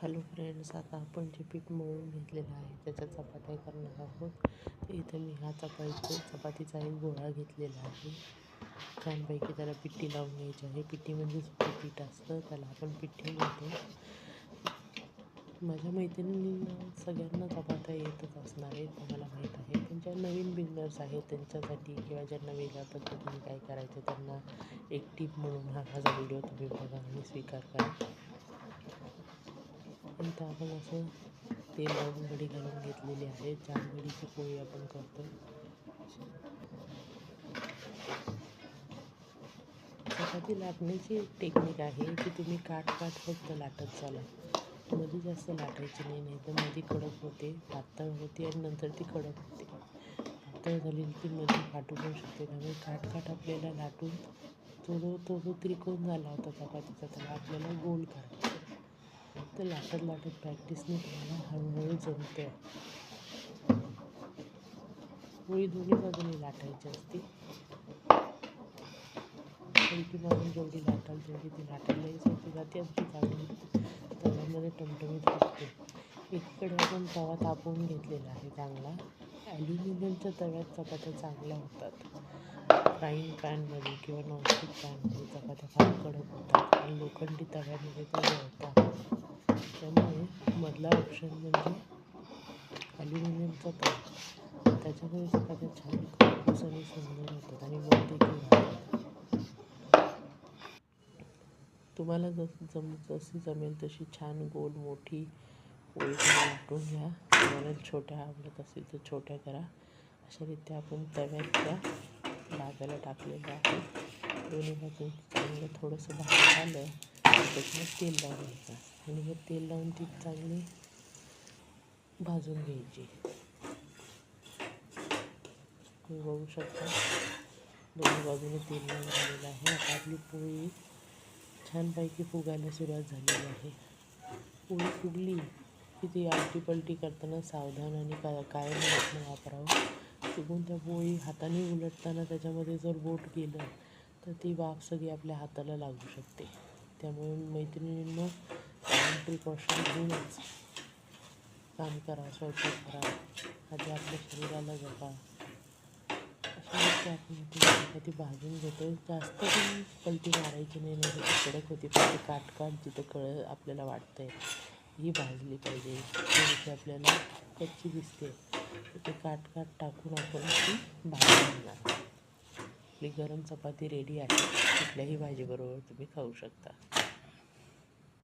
Hello friends, आता आपण जे पीठ मळून घेतलेलं आहे त्याच्या चपात्या करणार आहोत. तर इथे मी हा चपातीचा एक गोळा घेतलेला आहे. छानपैकी त्याला पिठी लावून घ्यायची आहे. पिठी म्हणजे सुकं पीठ असतं, त्याला आपण पिठी म्हणतो. माझ्या मैत्रिणींना सगळ्यांना चपात्या येतच असणार आहेत, मला माहीत आहे. पण ज्या नवीन बिगनर्स आहेत त्यांच्यासाठी, किंवा ज्यांना वेगळ्या पद्धतीने काय करायचं त्यांना एक टीप म्हणून हा माझा व्हिडिओ तुम्ही बघा आणि स्वीकार करा. इथं आपण असं तेल लावून घडी घालून घेतलेली आहे. 4 घडीची पोळी आपण करतो. चपाती लाटण्याची एक टेक्निक आहे की तुम्ही काठ फक्त लाटत चाला. मध्ये जास्त लाटायची नाही, नाही तर मध्ये कडक होते, पातळ होते आणि नंतर ती कडक होते. पातळ झालेली ती मध्ये फाटू पण शकते. त्यामुळे काठ आपल्याला लाटून तो त्रिकोण झाला होता चपातीचा, त्याला आपल्याला गोल करायचा. तर लाटत प्रॅक्टिसने तुम्हाला हळूहळू जमते. पोळी दोन्ही बाजूने लाटायची असते. हलकी मारून जेवढी लाटाल तेवढी ती लाटायलाही सोपी जाते आणि ती चांगली तव्यामध्ये टमटमीत फुटते. एकीकडे आपण तवा तापवून घेतलेला आहे चांगला. ॲल्युमिनियमच्या तव्यात चपात्या चांगल्या होतात. फ्राईंग पॅनमध्ये किंवा नॉनस्टिक पॅनमध्ये चपात्या फार कडक होतात आणि लोखंडी तव्यामध्ये ते जळतात. त्यामुळे मधला ऑप्शन म्हणजे ॲल्युमिनियमचा तवा. त्याच्यामुळे चपात्या छान खरपूस आणि सुंदर होतात आणि मऊ देखील राहतात. तुम्हाला जशी जमेल तशी छान गोल मोठी पोळी लाटून घ्या. तुम्हाला छोट्या आवडत असतील तर छोट्या करा. अशा रीत्या आपण तव्यात त्या भाजायला टाकलेल्या आहे. दोन्ही बाजून चांगलं थोडंसं भाजून झालं त्याच्यात तेल लावून घ्यायचं आणि हे तेल लावून ती चांगली भाजून घ्यायची. तुम्ही बघू शकता दोन्ही बाजूने तेल लावून झालेलं आहे. आता आपली पोळी छानपैकी फुगायला सुरुवात झालेली आहे. पोळी फुगली की ती आलटी पलटी करताना सावधान आणि कायम हात वापरावं. चुकून त्या पोळी हाताने उलटताना त्याच्यामध्ये जर बोट गेलं तर ती वाफ सगळी आपल्या हाताला लागू शकते. त्यामुळे मैत्रिणींनो, प्रिकॉशन घेऊनच काम करा, स्वयंपाक करा. आधी आपल्या शरीराला जपा. अशा रीती आपण चपाती भाजून घेतो. जास्त पण पलटी मारायची नाही, नाही तर कडक होती. पण काठ जिथं आपल्याला वाटतंय ही भाजली पाहिजे, जशी आपल्याला कच्ची दिसते तर ते काठ टाकून आपण ती भाजून घेणार. आपली गरम चपाती रेडी आहे. कुठल्याही भाजीबरोबर तुम्ही खाऊ शकता.